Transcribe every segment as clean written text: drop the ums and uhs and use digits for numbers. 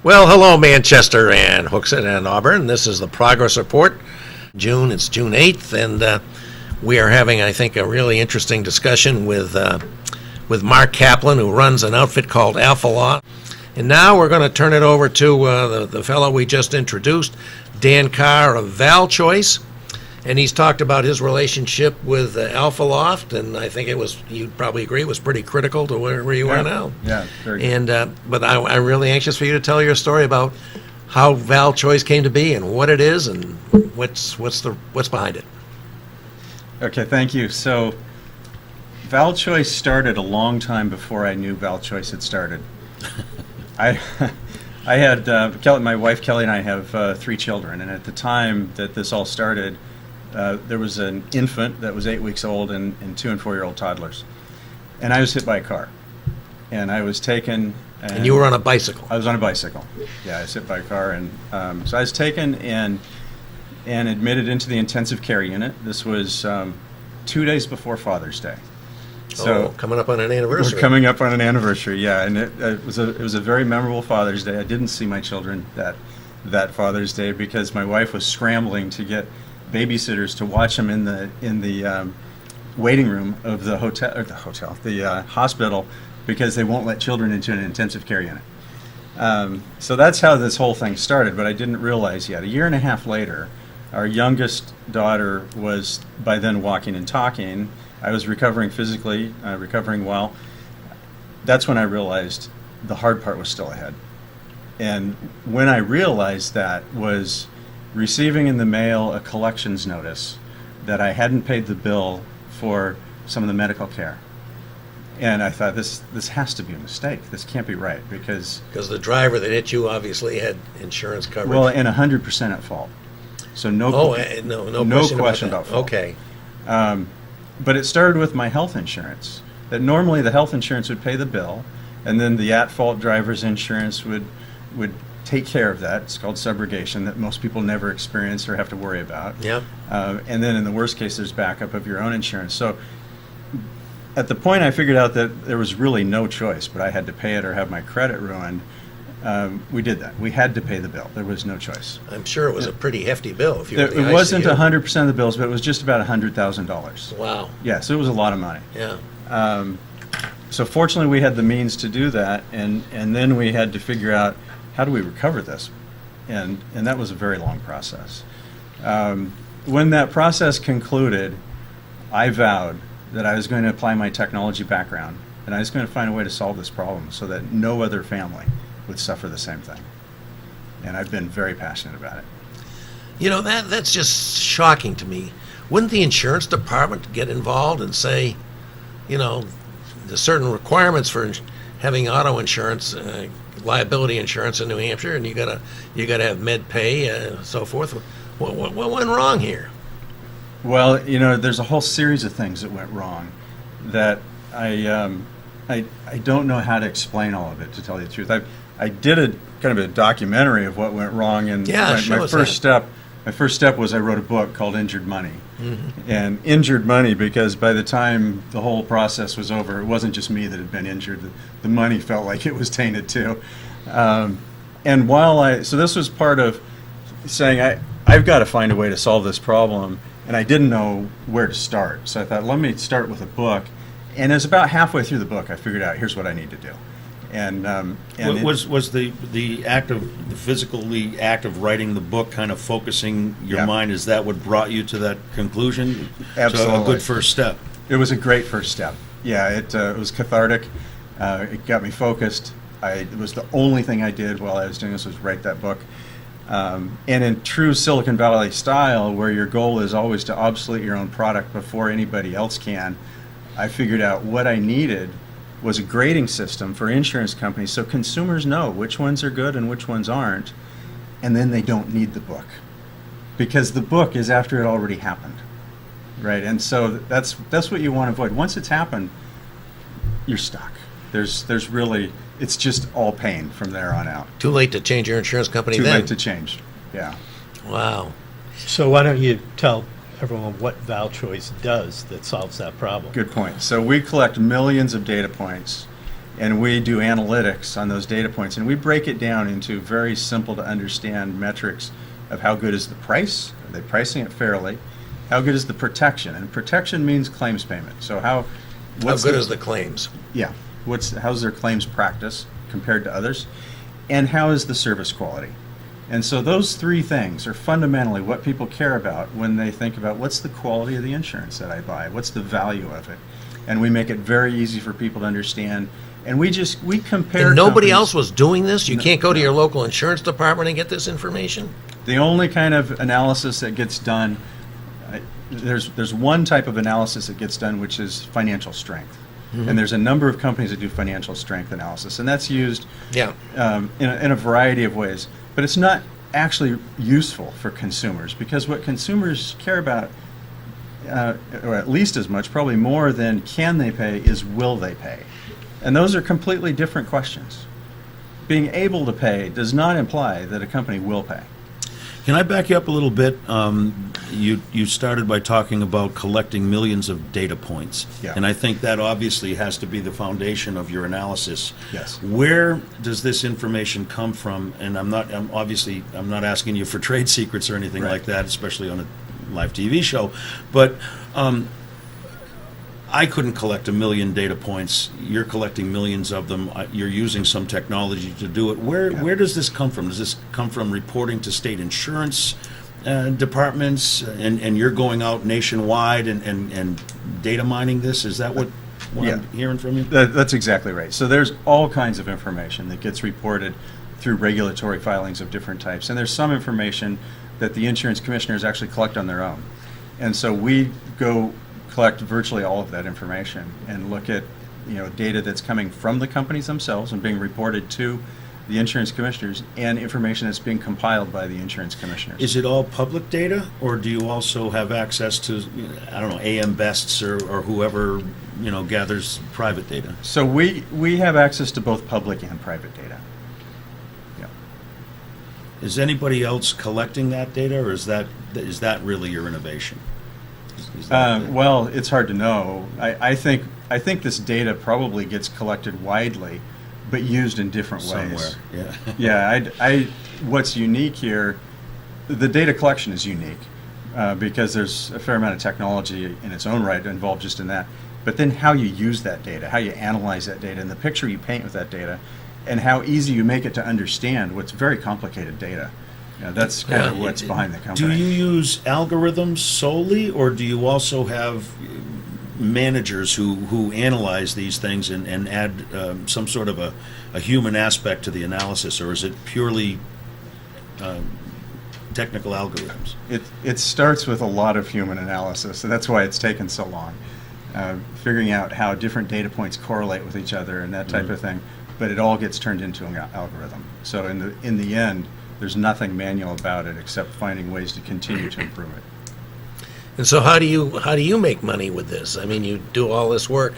Well, hello, Manchester and Hooksett and Auburn. This is the Progress Report. It's June 8th, and we are having, I think, a really interesting discussion with Mark Kaplan, who runs an outfit called Alpha Law. And now we're going to turn it over to the fellow we just introduced, Dan Carr of ValChoice. And he's talked about his relationship with Alpha Loft, and I think you'd probably agree, it was pretty critical to where you are now. Yeah, very good. And but I'm really anxious for you to tell your story about how ValChoice came to be and what it is and what's behind it. Okay, thank you. So, ValChoice started a long time before I knew ValChoice had started. I had Kelly, my wife Kelly, and I have 3 children, and at the time that this all started, there was an infant that was 8 weeks old and 2 and 4-year-old toddlers, and I was hit by a car, and I was taken. And you were on a bicycle. I was on a bicycle. Yeah, I was hit by a car, and so I was taken and admitted into the intensive care unit. This was 2 days before Father's Day. So coming up on an anniversary. We're coming up on an anniversary, yeah, and it was a very memorable Father's Day. I didn't see my children that Father's Day because my wife was scrambling to get babysitters to watch them in the waiting room of the hospital because they won't let children into an intensive care unit. So that's how this whole thing started, but I didn't realize yet. A year and a half later, our youngest daughter was by then walking and talking. I was recovering physically, recovering well. That's when I realized the hard part was still ahead. And when I realized that was receiving in the mail a collections notice that I hadn't paid the bill for some of the medical care. And I thought, this has to be a mistake. This can't be right because the driver that hit you obviously had insurance coverage. Well, and 100% at fault. So no question about fault. Okay. But it started with my health insurance. That normally the health insurance would pay the bill, and then the at-fault driver's insurance would take care of that. It's called subrogation, that most people never experience or have to worry about. Yep. And then in the worst case, there's backup of your own insurance. So at the point I figured out that there was really no choice, but I had to pay it or have my credit ruined, we did that. We had to pay the bill. There was no choice. I'm sure it was a pretty hefty bill. If you were in the It wasn't ICU. 100% of the bills, but it was just about $100,000. Wow. Yeah, so it was a lot of money. Yeah. So fortunately, we had the means to do that, and then we had to figure out how do we recover this, and that was a very long process. When that process concluded, I vowed that I was going to apply my technology background, and I was going to find a way to solve this problem so that no other family would suffer the same thing. And I've been very passionate about it. You know, that's just shocking to me. Wouldn't the insurance department get involved and say, you know, there's certain requirements for having auto insurance, liability insurance in New Hampshire, and you gotta have med pay, so forth. What went wrong here? Well, you know, there's a whole series of things that went wrong that I don't know how to explain all of it, to tell you the truth. I did a kind of a documentary of what went wrong, and my first step was I wrote a book called Injured Money. Mm-hmm. And injured money because by the time the whole process was over, it wasn't just me that had been injured. The money felt like it was tainted too. And so this was part of saying I've got to find a way to solve this problem, and I didn't know where to start. So I thought, let me start with a book. And it's about halfway through the book I figured out, here's what I need to do. And was the act of the physical act of writing the book kind of focusing your mind? Is that what brought you to that conclusion? Absolutely. So a good first step. It was a great first step. Yeah, it was cathartic. It got me focused. It was the only thing I did while I was doing this was write that book. And in true Silicon Valley style, where your goal is always to obsolete your own product before anybody else can, I figured out what I needed was a grading system for insurance companies so consumers know which ones are good and which ones aren't, and then they don't need the book. Because the book is after it already happened, right? And so that's what you want to avoid. Once it's happened, you're stuck. There's really, it's just all pain from there on out. Too late to change your insurance company Too then. late to change, yeah. Wow. So why don't you tell everyone what ValChoice does that solves that problem? Good point. So we collect millions of data points and we do analytics on those data points, and we break it down into very simple to understand metrics of how good is the price, are they pricing it fairly, how good is the protection, and protection means claims payment. So How good is the claims? yeah, how's their claims practice compared to others, and how is the service quality? And so those three things are fundamentally what people care about when they think about what's the quality of the insurance that I buy, what's the value of it, and we make it very easy for people to understand. And we compare. And nobody companies. Else was doing this? You can't go to your local insurance department and get this information? The only kind of analysis that gets done, there's one type of analysis that gets done, which is financial strength. And there's a number of companies that do financial strength analysis, and that's used Yeah. in a variety of ways. But it's not actually useful for consumers, because what consumers care about, or at least as much, probably more than can they pay, is will they pay. And those are completely different questions. Being able to pay does not imply that a company will pay. Can I back you up a little bit? You started by talking about collecting millions of data points. Yeah. And I think that obviously has to be the foundation of your analysis. Yes. Where does this information come from? And I'm not asking you for trade secrets or anything Right. like that, especially on a live TV show. But I couldn't collect 1 million data points. You're collecting millions of them. You're using some technology to do it. Where does this come from? Does this come from reporting to state insurance departments, and you're going out nationwide and data mining this? Is that what Yeah. I'm hearing from you? That's exactly right. So there's all kinds of information that gets reported through regulatory filings of different types. And there's some information that the insurance commissioners actually collect on their own. And so we go collect virtually all of that information and look at data that's coming from the companies themselves and being reported to the insurance commissioners, and information that's being compiled by the insurance commissioners. Is it all public data, or do you also have access to, I don't know, AM Bests or whoever gathers private data? So we have access to both public and private data. Yeah. Is anybody else collecting that data, or is that really your innovation? Is that Well, it's hard to know. I think this data probably gets collected widely, but used in different somewhere? ways. Yeah. Yeah. What's unique here? The data collection is unique because there's a fair amount of technology in its own right involved just in that. But then how you use that data, how you analyze that data, and the picture you paint with that data, and how easy you make it to understand what's very complicated data. That's kind of what's behind the company. Do you use algorithms solely, or do you also have managers who analyze these things and add some sort of a human aspect to the analysis, or is it purely technical algorithms? It starts with a lot of human analysis, and that's why it's taken so long. Figuring out how different data points correlate with each other and that type of thing, but it all gets turned into an algorithm. So in the end, there's nothing manual about it except finding ways to continue to improve it. And so how do you make money with this? I mean, you do all this work.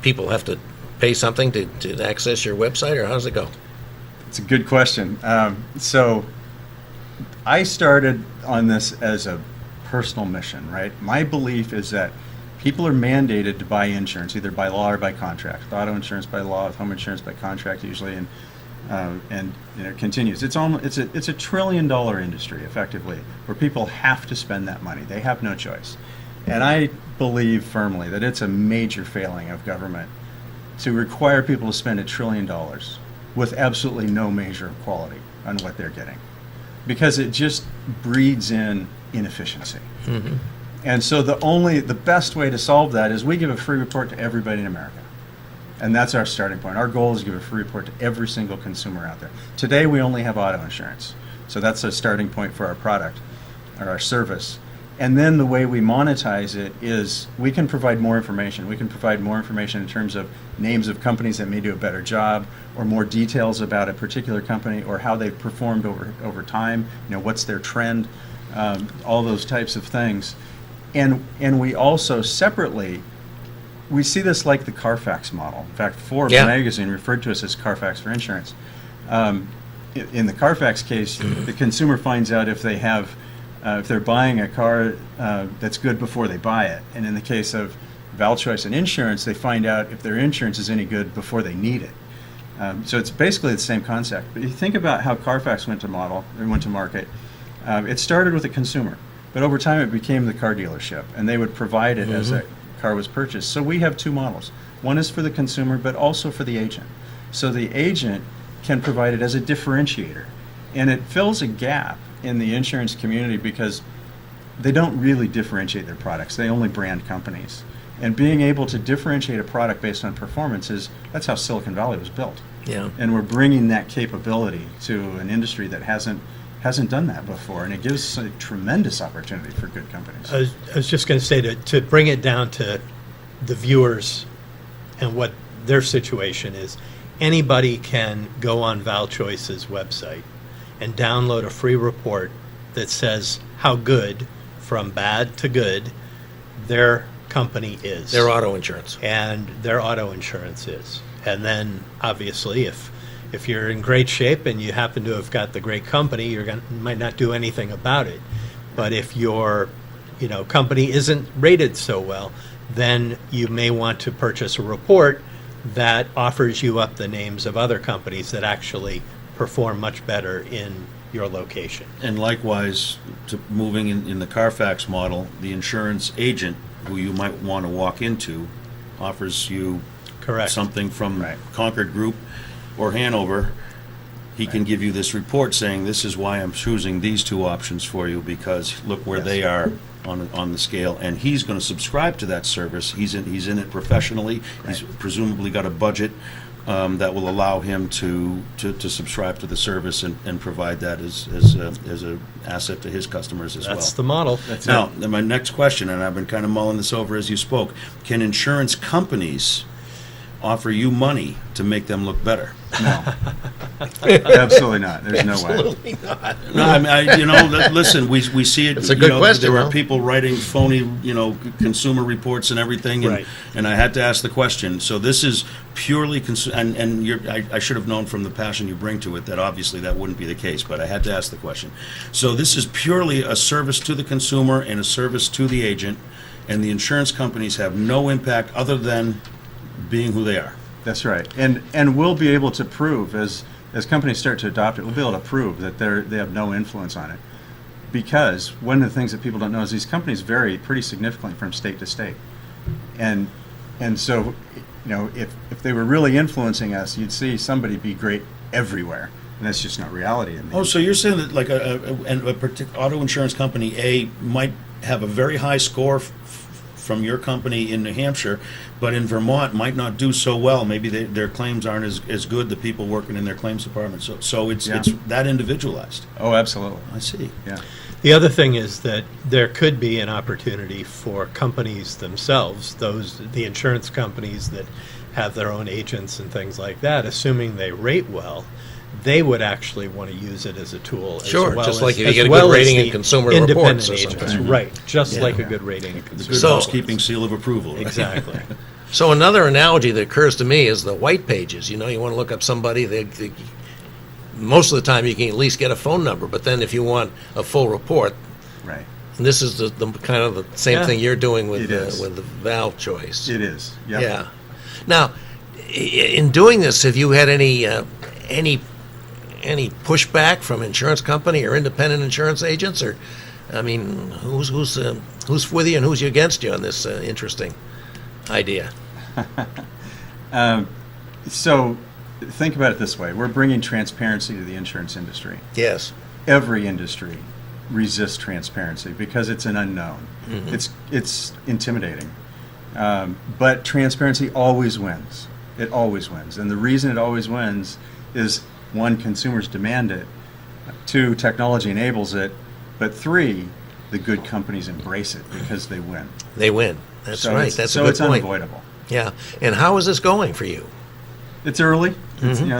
People have to pay something to access your website, or how does it go? It's a good question. So I started on this as a personal mission, right? My belief is that people are mandated to buy insurance, either by law or by contract. Auto insurance by law, home insurance by contract usually, and it continues. It's a $1 trillion industry, effectively, where people have to spend that money. They have no choice. And I believe firmly that it's a major failing of government to require people to spend $1 trillion with absolutely no measure of quality on what they're getting, because it just breeds in inefficiency. Mm-hmm. And so the best way to solve that is we give a free report to everybody in America. And that's our starting point. Our goal is to give a free report to every single consumer out there. Today we only have auto insurance. So that's a starting point for our product or our service. And then the way we monetize it is we can provide more information. We can provide more information in terms of names of companies that may do a better job, or more details about a particular company, or how they've performed over time, what's their trend, all those types of things. And we also separately, we see this like the Carfax model. In fact, Forbes magazine referred to us as Carfax for insurance. In the Carfax case, the consumer finds out if they have, if they're buying a car that's good before they buy it. And in the case of ValChoice and insurance, they find out if their insurance is any good before they need it. So it's basically the same concept. But you think about how Carfax went to market. It started with a consumer, but over time it became the car dealership, and they would provide it as that car was purchased. So we have two models. One is for the consumer, but also for the agent. So the agent can provide it as a differentiator, and it fills a gap in the insurance community because they don't really differentiate their products. They only brand companies. And being able to differentiate a product based on performance that's how Silicon Valley was built. Yeah. And we're bringing that capability to an industry that hasn't done that before, and it gives a tremendous opportunity for good companies. I was just going to say to bring it down to the viewers and what their situation is, anybody can go on ValChoice's website and download a free report that says how good, from bad to good, their company is. Their auto insurance. And their auto insurance is. And then, obviously, if you're in great shape and you happen to have got the great company, you might not do anything about it. But if your company isn't rated so well, then you may want to purchase a report that offers you up the names of other companies that actually perform much better in your location. And likewise, moving in the Carfax model, the insurance agent who you might want to walk into offers you Correct. something from Right. Concord Group or Hanover. He can give you this report saying, this is why I'm choosing these two options for you, because look where Yes. they are on the scale. And he's going to subscribe to that service. He's in it professionally. He's presumably got a budget that will allow him to subscribe to the service and provide that as an asset to his customers as well. That's the model. Now, my next question, and I've been kind of mulling this over as you spoke, can insurance companies offer you money to make them look better? No. Absolutely not. There's no way. Absolutely not. No, listen, we see it. It's a good question, There are though. people writing phony, consumer reports and everything, and, Right. and I had to ask the question. So this is purely, I should have known from the passion you bring to it that obviously that wouldn't be the case, but I had to ask the question. So this is purely a service to the consumer and a service to the agent, and the insurance companies have no impact other than being who they are. That's right. And we'll be able to prove, as companies start to adopt it, we'll be able to prove that they have no influence on it. Because one of the things that people don't know is these companies vary pretty significantly from state to state. And so, if they were really influencing us, you'd see somebody be great everywhere. And that's just not reality in the Oh, so you're saying that like a particular auto insurance company A might have a very high score from your company in New Hampshire, but in Vermont might not do so well. Maybe their claims aren't as good, the people working in their claims department. So it's that individualized. Oh, absolutely. I see. Yeah. The other thing is that there could be an opportunity for companies themselves, the insurance companies that have their own agents and things like that, assuming they rate well, they would actually want to use it as a tool. Sure, as well just as, like if you as get a well good as rating in the consumer independent reports or agents. something. Right, just Yeah. like a good rating in The consumer. good So- housekeeping seal of approval. Right? Exactly. So another analogy that occurs to me is the white pages. You want to look up somebody, most of the time you can at least get a phone number, but then if you want a full report, Right. and this is the kind of the same Yeah. thing you're doing with It is. the ValChoice. It is. Yep. Yeah. Now, in doing this, have you had any pushback from insurance company or independent insurance agents, or, who's with you and who's against you on this interesting idea? So think about it this way. We're bringing transparency to the insurance industry. Yes. Every industry resists transparency because it's an unknown. It's intimidating. But transparency always wins. It always wins. And the reason it always wins is, one, consumers demand it. Two, technology enables it. But three, the good companies embrace it because they win. They win. That's So right. it's- That's so a good it's point. unavoidable. Yeah. And how is this going for you? It's early.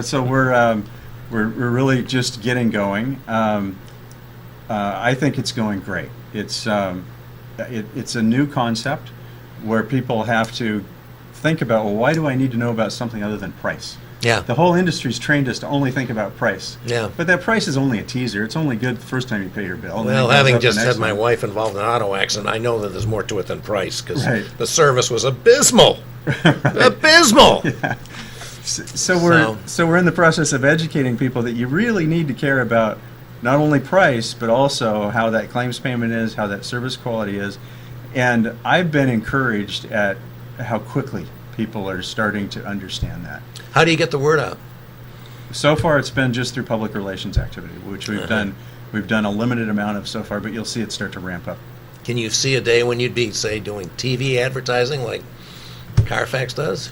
So we're really just getting going. I think it's going great. It's a new concept where people have to think about, well, why do I need to know about something other than price? Yeah. The whole industry's trained us to only think about price. Yeah. But that price is only a teaser. It's only good the first time you pay your bill. and then it Well, goes having up the just next had my one. wife involved in an auto accident, I know that there's more to it than price because Right. the service was abysmal. Abysmal. So we're in the process of educating people that you really need to care about not only price, but also how that claims payment is, how that service quality is. And I've been encouraged at how quickly people are starting to understand that. How do you get the word out? So far, it's been just through public relations activity, which we've Uh-huh. done. We've done a limited amount of so far, but you'll see it start to ramp up. Can you see a day when you'd be, say, doing TV advertising like Carfax does?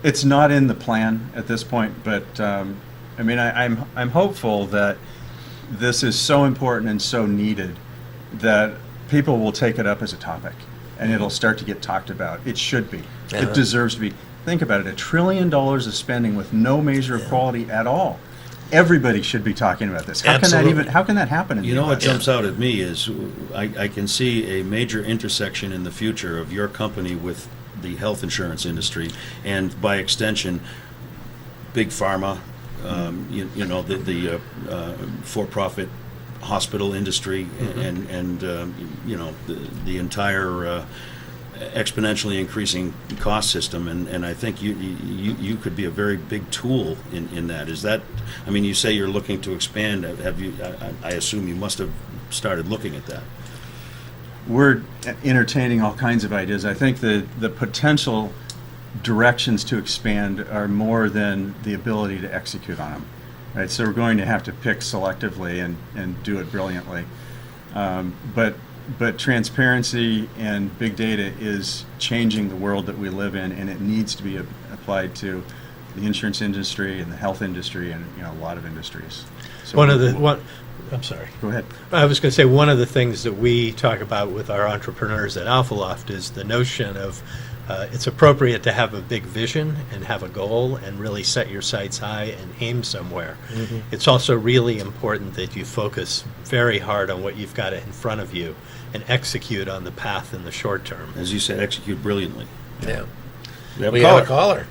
It's not in the plan at this point, but I mean, I'm hopeful that this is so important and so needed that people will take it up as a topic, and it'll start to get talked about. It should be. Uh-huh. It deserves to be. Think about it: $1 trillion of spending with no measure of quality at all. Everybody should be talking about this. Absolutely. How can that happen? In You the know what US? jumps out at me is I can see a major intersection in the future of your company with the health insurance industry, and by extension, big pharma, you know, the for-profit hospital industry, and you know, the entire exponentially increasing cost system, and I think you could be a very big tool in that. Is that, I mean, you say you're looking to expand. Have you? I assume you must have started looking at that. We're entertaining all kinds of ideas. I think the potential directions to expand are more than the ability to execute on them. Right? So we're going to have to pick selectively and do it brilliantly. But transparency and big data is changing the world that we live in, and it needs to be applied to the insurance industry and the health industry and, you know, a lot of industries. So I'm sorry. Go ahead. I was going to say one of the things that we talk about with our entrepreneurs at Alpha Loft is the notion of it's appropriate to have a big vision and have a goal and really set your sights high and aim somewhere. Mm-hmm. It's also really important that you focus very hard on what you've got in front of you and execute on the path in the short term. As you said, execute brilliantly. Yeah. We Have a caller.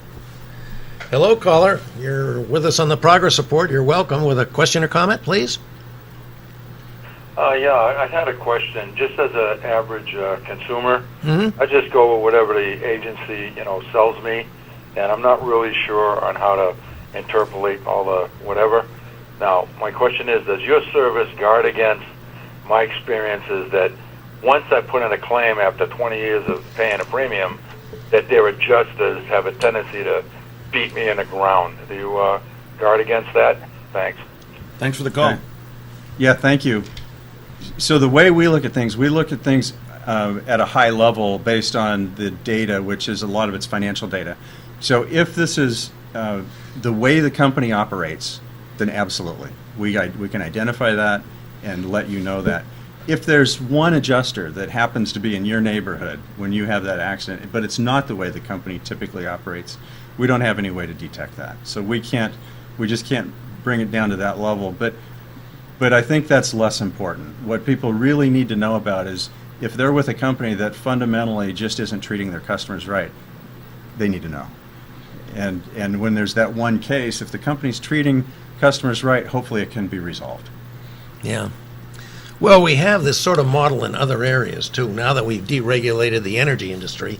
Hello, caller. You're with us on the progress report. You're welcome. With a question or comment, please. Yeah, I had a question. Just as an average consumer, Mm-hmm. I just go with whatever the agency, you know, sells me, and I'm not really sure on how to interpolate all the whatever. Now, my question is, does your service guard against my experiences that once I put in a claim after 20 years of paying a premium, that their adjusters have a tendency to beat me in the ground? Do you guard against that? Thanks. Thanks for the call. Okay. Yeah, thank you. So the way we look at things at a high level based on the data, which is a lot of it's financial data. So if this is the way the company operates, then absolutely. We can identify that and let you know that. If there's one adjuster that happens to be in your neighborhood when you have that accident, but it's not the way the company typically operates, we don't have any way to detect that. So we just can't bring it down to that level. But I think that's less important. What people really need to know about is if they're with a company that fundamentally just isn't treating their customers right, they need to know. And when there's that one case, if the company's treating customers right, hopefully it can be resolved. Yeah. Well, we have this sort of model in other areas, too. Now that we've deregulated the energy industry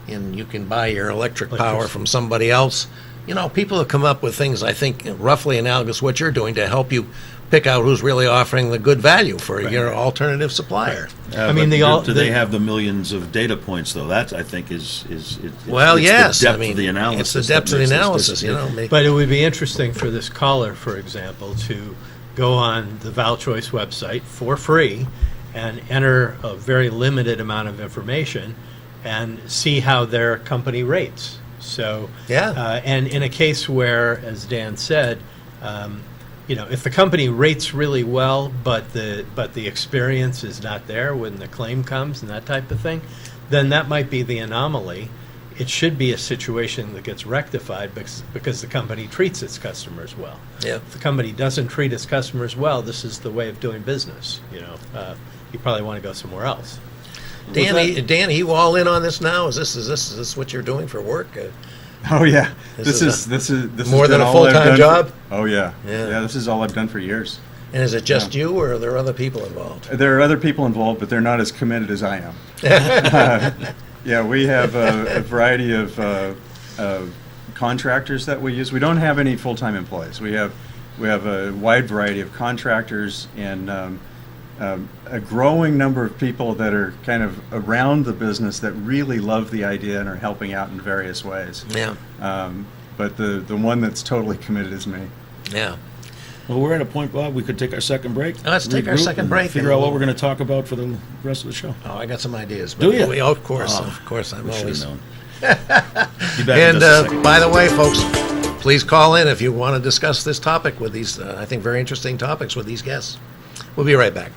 and you can buy your electric power from somebody else, you know, people have come up with things, I think, roughly analogous to what you're doing to help you pick out who's really offering the good value for your alternative supplier. I mean, do they have the millions of data points, though? That, I think, Well, it's yes. the depth I mean, of the analysis. it's the depth of the that makes this analysis, you know. different. But it would be interesting for this caller, for example, to go on the ValChoice website for free and enter a very limited amount of information and see how their company rates. So, Yeah. and in a case where, as Dan said, you know, if the company rates really well, but the experience is not there when the claim comes and that type of thing, then that might be the anomaly. It should be a situation that gets rectified because the company treats its customers well. Yeah. If the company doesn't treat its customers well, this is the way of doing business. You know, you probably want to go somewhere else. Dan, are you all in on this now? Is this what you're doing for work? Oh yeah, This this is is more has than been a all I've full-time done job? Oh yeah, Yeah. yeah. This is all I've done for years. And is it just you, or are there other people involved? There are other people involved, but they're not as committed as I am. Yeah, we have a variety of contractors that we use. We don't have any full-time employees. We have a wide variety of contractors and a growing number of people that are kind of around the business that really love the idea and are helping out in various ways. Yeah, But the one that's totally committed is me. yeah. Well, we're at a point, Bob, we could take our second break. Let's take our regroup, second and break Figure and out what we'll- we're going to talk about for the rest of the show. Oh, I got some ideas. Do ya? Oh, of course, Oh, of course. I'm We should always. have known. Be back in And just a second. by the way, folks, please call in if you want to discuss this topic with these, I think, very interesting topics with these guests. We'll be right back.